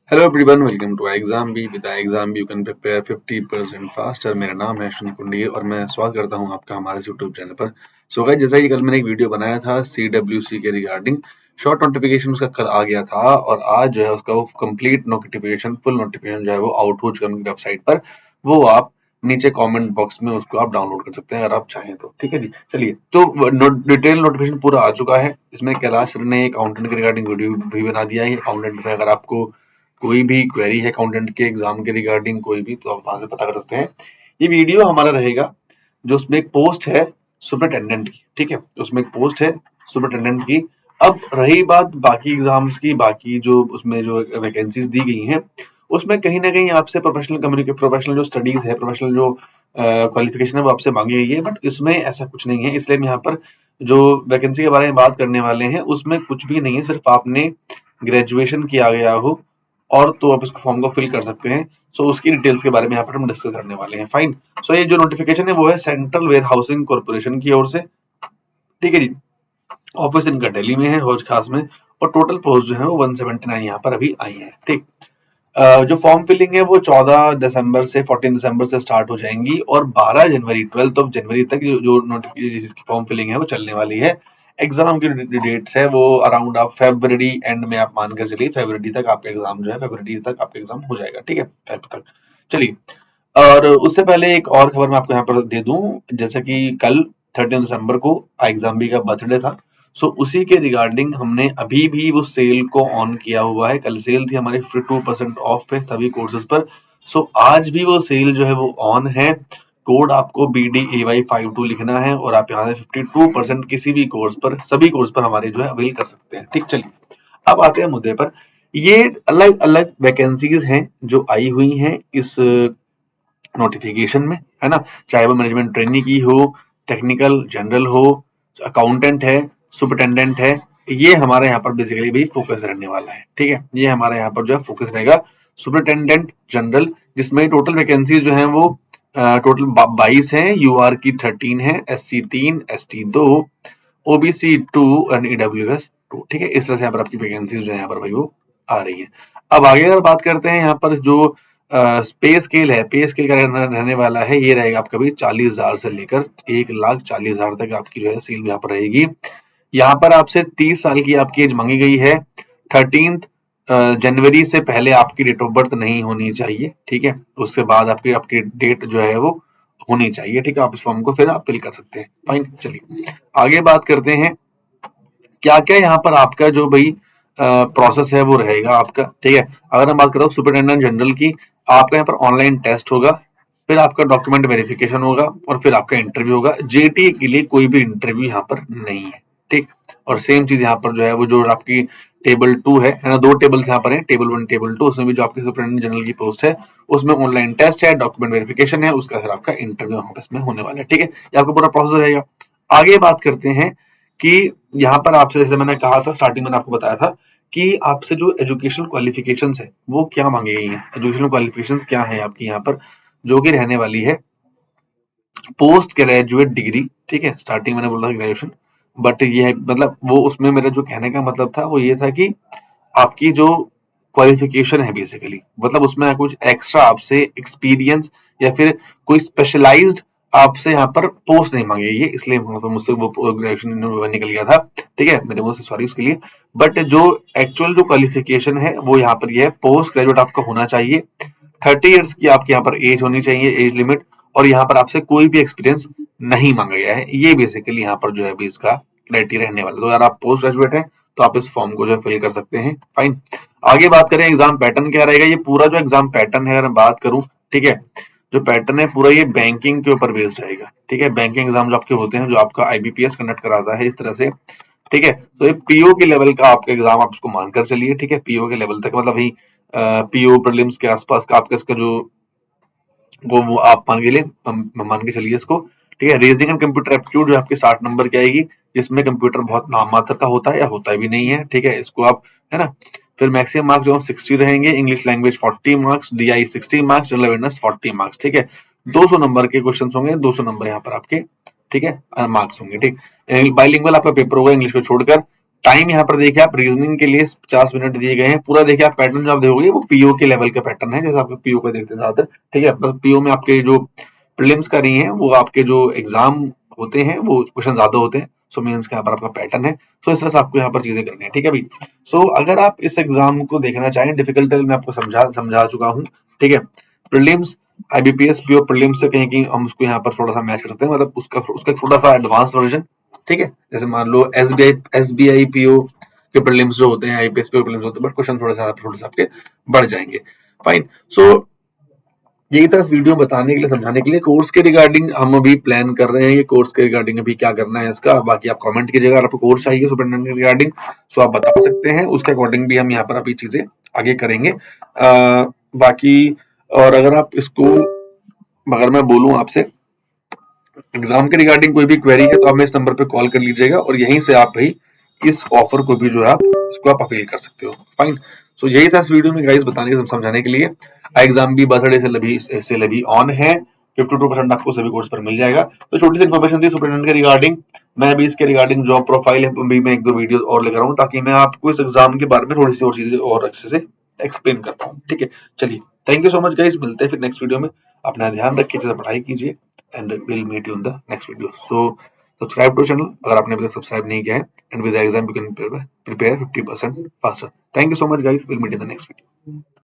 Hello everyone, welcome to exam B. With exam B you can prepare 50% faster. मेरा नाम है अश्विन कुंडीर और मैं स्वागत करता हूं आपका हमारे यूट्यूब चैनल पर। सो गाइस, जैसा कि कल मैंने एक वीडियो बनाया था CWC के रिगार्डिंग, शॉर्ट नोटिफिकेशन उसका कल आ गया था और आज जो है उसका वो कंप्लीट नोटिफिकेशन, फुल नोटिफिकेशन जो है वो आउट हो चुका है उनकी वेबसाइट पर। वो आप नीचे कमेंट बॉक्स में उसको आप डाउनलोड कर सकते हैं अगर आप चाहें तो। ठीक है जी, चलिए। तो डिटेल नोटिफिकेशन पूरा आ चुका है। इसमें कैलाश सर ने अकाउंटेंट के रिगार्डिंग वीडियो भी बना दिया है। अकाउंटेंट में अगर आपको कोई भी क्वेरी है अकाउंटेंट के एग्जाम के रिगार्डिंग कोई भी, तो आप वहां से पता कर सकते हैं। ये वीडियो हमारा रहेगा जो उसमें एक पोस्ट है सुपरिटेंडेंट की। ठीक है, उसमें एक पोस्ट है सुपरिटेंडेंट की। अब रही बात बाकी एग्जाम्स की, बाकी जो उसमें जो वैकेंसीज दी गई हैं, उसमें कहीं ना कहीं आपसे प्रोफेशनल कम्युनिकेट, प्रोफेशनल जो स्टडीज है, प्रोफेशनल जो क्वालिफिकेशन है वो आपसे मांगी गई है। बट इसमें ऐसा कुछ नहीं है, इसलिए हम यहाँ पर जो वैकेंसी के बारे में बात करने वाले हैं उसमें कुछ भी नहीं है। सिर्फ आपने ग्रेजुएशन किया गया हो और तो आप इसको फॉर्म को फिल कर सकते हैं। सो उसकी डिटेल्स के बारे में यहाँ पर हम डिस्कस करने वाले हैं। फाइन। सो ये जो नोटिफिकेशन है वो है सेंट्रल वेयर हाउसिंग कॉर्पोरेशन की ओर से। ठीक है जी। ऑफिस इनका दिल्ली में है, हौज खास में। और टोटल पोस्ट जो है वो 179 यहाँ पर अभी आई है। ठीक। जो फॉर्म फिलिंग है वो 14 दिसंबर से 14 दिसंबर से स्टार्ट हो जाएंगी और 12 जनवरी, 12 ऑफ जनवरी तक जो नोटिफिकेशन जिसकी फॉर्म फिलिंग है वो चलने वाली है। एग्जाम की डेट्स है वो अराउंड आप फरवरी एंड में आप मानकर चलिए, फरवरी तक आपका एग्जाम जो है, फरवरी तक आपका एग्जाम हो जाएगा। ठीक है, फेब तक। चलिए। और उससे पहले एक और खबर मैं आपको यहाँ पर दे दूं, जैसा कि कल 13 दिसंबर को एग्जाम बी का बर्थडे था। सो उसी के रिगार्डिंग हमने अभी भी वो सेल को ऑन किया हुआ है। कल सेल थी हमारी 52% ऑफ पे सभी कोर्सेज पर। सो आज भी वो सेल जो है वो ऑन है। कोड आपको BDAY52 लिखना है और आप यहाँ से 52% किसी भी कोर्स पर, सभी कोर्स पर हमारे जो है अवेल कर सकते हैं। ठीक, चलिए। अब आते हैं मुद्दे पर। ये अलग अलग वैकेंसीज हैं जो आई हुई हैं इस नोटिफिकेशन में, है ना। चाहे वो मैनेजमेंट ट्रेनी की हो, टेक्निकल जनरल हो, अकाउंटेंट है, सुपरिटेंडेंट है, ये हमारे यहाँ पर बेसिकली भी फोकस रहने वाला है। ठीक है, ये हमारे यहाँ पर जो है फोकस रहेगा सुपरिटेंडेंट जनरल, जिसमें टोटल वैकेंसीज जो है वो टोटल 22 है। यूआर की 13 है, SC 3, ST 2, OBC 2 और EWS 2। ठीक है, इस तरह से यहाँ पर आपकी वैकेंसीज जो है यहाँ पर भाई वो आ रही है। अब आगे अगर बात करते हैं यहाँ पर जो पे स्केल है, पे स्केल का रहने वाला है, ये रहेगा आपका भी 40,000 से लेकर 1,40,000 तक आपकी जो है सील यहाँ पर रहेगी। यहाँ पर आपसे 30 साल की आपकी एज मांगी गई है। 13 जनवरी से पहले आपकी डेट ऑफ बर्थ नहीं होनी चाहिए। ठीक है, उसके बाद आपकी आपकी डेट जो है वो होनी चाहिए। ठीक है, आप इस फॉर्म को फिर आप फिल कर सकते हैं। फाइन, चलिए आगे बात करते हैं क्या क्या यहाँ पर आपका जो भाई प्रोसेस है वो रहेगा आपका। ठीक है, अगर हम बात करते हैं सुपरिटेंडेंट जनरल की, आपका यहाँ पर ऑनलाइन टेस्ट होगा, फिर आपका डॉक्यूमेंट वेरिफिकेशन होगा और फिर आपका इंटरव्यू होगा। जेटी के लिए कोई भी इंटरव्यू यहाँ पर नहीं है। ठीक। और सेम चीज यहाँ पर जो है वो जो आपकी टेबल 2 है ना, दो टेबल्स यहाँ पर है, टेबल 1 टेबल 2, उसमें भी जो आपकी सुपरिटेंडेंट जनरल की पोस्ट है उसमें ऑनलाइन टेस्ट है, डॉक्यूमेंट वेरिफिकेशन है, उसका फिर आपका इंटरव्यू ऑफिस में होने वाला है। ठीक है, ये आपका पूरा प्रोसेस रहेगा। आगे बात करते हैं कि यहाँ पर आपसे, जैसे मैंने कहा था स्टार्टिंग में आपको बताया था कि आपसे जो एजुकेशनल क्वालिफिकेशंस है वो क्या मांगी गई है। एजुकेशनल क्वालिफिकेशंस क्या है आपकी यहाँ पर, जो कि रहने वाली है पोस्ट ग्रेजुएट डिग्री। ठीक है, स्टार्टिंग मैंने बोला ग्रेजुएशन, बट ये है मतलब वो उसमें मेरा जो कहने का मतलब था वो ये था कि आपकी जो क्वालिफिकेशन है बेसिकली, मतलब उसमें कुछ एक्स्ट्रा आपसे एक्सपीरियंस या फिर कोई स्पेशलाइज्ड आपसे यहाँ पर पोस्ट नहीं मांगी गई है, इसलिए मतलब मुझसे वो ग्रेजुएशन निकल गया था। ठीक है, मेरे मुंह से सॉरी उसके लिए। बट जो एक्चुअल जो क्वालिफिकेशन है वो यहाँ पर ये है, पोस्ट ग्रेजुएट आपका होना चाहिए, 30 ईयर्स की आपकी यहाँ पर एज होनी चाहिए, एज लिमिट, और यहाँ पर आपसे कोई भी एक्सपीरियंस नहीं मांगा गया है। ये बेसिकली यहाँ पर जो है अभी इसका क्राइटेरिया रहने वाला है। तो अगर आप पोस्ट ग्रेजुएट हैं तो आप इस फॉर्म को जो है फिल कर सकते हैं। फाइन। आगे बात करें एग्जाम पैटर्न क्या रहेगा। ये पूरा जो एग्जाम पैटर्न है अगर मैं बात करूं, ठीक है, जो पैटर्न है पूरा ये बैंकिंग के ऊपर बेस्ड रहेगा। ठीक है, बैंकिंग एग्जाम जो आपके होते हैं, जो आपका IBPS कंडक्ट कराता है इस तरह से। ठीक है, तो ये PO के लेवल का आपका एग्जाम आप उसको मानकर चलिए। ठीक है, PO के लेवल तक मतलब ही PO प्रीलिम्स के आसपास का आपका इसका जो वो आप मान के लिए मान के चलिए इसको। ठीक है, रीजनिंग एंड कंप्यूटर एप्टीट्यूड जो आपके 60 नंबर की आएगी, जिसमें कंप्यूटर बहुत नाम मात्र का होता है या होता भी नहीं है। ठीक है, इसको आप, है ना। फिर मैक्सिमम मार्क्स जो 60 रहेंगे, English language 40 marks, DI 60 marks, general awareness 40 marks. ठीक है, 200 नंबर के क्वेश्चन होंगे, 200 नंबर यहाँ पर आपके, ठीक है, मार्क्स होंगे। ठीक, बाइलिंगुअल आपका पेपर होगा इंग्लिश को छोड़कर। टाइम यहाँ पर देखिए आप रीजनिंग के लिए 50 मिनट दिए गए हैं। पूरा देखिए आप पैटर्न जो आप देखोगे वो पीओ के लेवल का पैटर्न है, जैसे आपके पीओ का देखते हैं ज्यादातर, ठीक है। बस पीओ में आपके जो प्रीलिम्स का रही है वो आपके जो एग्जाम होते हैं वो क्वेश्चन ज्यादा होते हैं। सो मीन्स का यहाँ पर आपका पैटर्न है। सो इस तरह से आपको यहाँ पर चीजें करनी है, ठीक है भाई। सो अगर आप इस एग्जाम को देखना चाहें, डिफिकल्ट मैं आपको समझा चुका हूँ, ठीक है। प्रीलिम्स आईबीपीएस पीओ प्रीलिम्स से कहीं हम उसको यहाँ पर थोड़ा सा मैच कर सकते हैं, मतलब उसका उसका थोड़ा सा एडवांस वर्जन, ठीक है। जैसे मान लो एसबीआई पीओ के प्रीलिम्स जो होते हैं, आईपीएस पीओ प्रीलिम्स होते हैं, बट क्वेश्चन थोड़ा सा आपके बढ़ जाएंगे। फाइन। सो यही था इस वीडियो में बताने के लिए, समझाने के लिए। कोर्स के रिगार्डिंग हम अभी प्लान कर रहे हैं, ये कोर्स के रिगार्डिंग अभी क्या करना है इसका, बाकी आप कमेंट कीजिएगा। अगर आपको कोर्स चाहिए सुपरिटेंडेंट के रिगार्डिंग सो आप बता सकते हैं, उसके अकॉर्डिंग भी हम यहाँ पर अभी चीजें आगे करेंगे। बाकी और अगर मैं बोलूं आपसे एग्जाम के रिगार्डिंग कोई भी क्वेरी है तो आप इस नंबर पे कॉल कर लीजिएगा और यहीं से आप भाई इस ऑफर को भी जो है आप इसको आप अपील कर सकते हो। फाइन। सो यही था इस वीडियो में गाइस बताने के समझाने के लिए। एग्जाम भी बर्थडे से लभी ऑन है। 52% आपको सभी कोर्स पर मिल जाएगा। तो छोटी सी इन्फॉर्मेशन थी सुपरिटेंडेंट के रिगार्डिंग। मैं भी इसके रिगार्डिंग जॉब प्रोफाइल है भी मैं 1-2 वीडियो और लेकर आऊँ ताकि मैं आपको इस एग्जाम के बारे में थोड़ी सी और चीजें और अच्छे से एक्सप्लेन कर पाऊँ, ठीक है। चलिए, thank you so much guys, मिलते हैं फिर नेक्स्ट वीडियो में। अपना ध्यान रखिए, अच्छे से पढ़ाई कीजिए and we'll meet you in the next video. So subscribe to channel अगर आपने अभी तक सब्सक्राइब नहीं किया है, and with the exam you can prepare 50% faster. Thank you so much guys, we'll meet in the next video.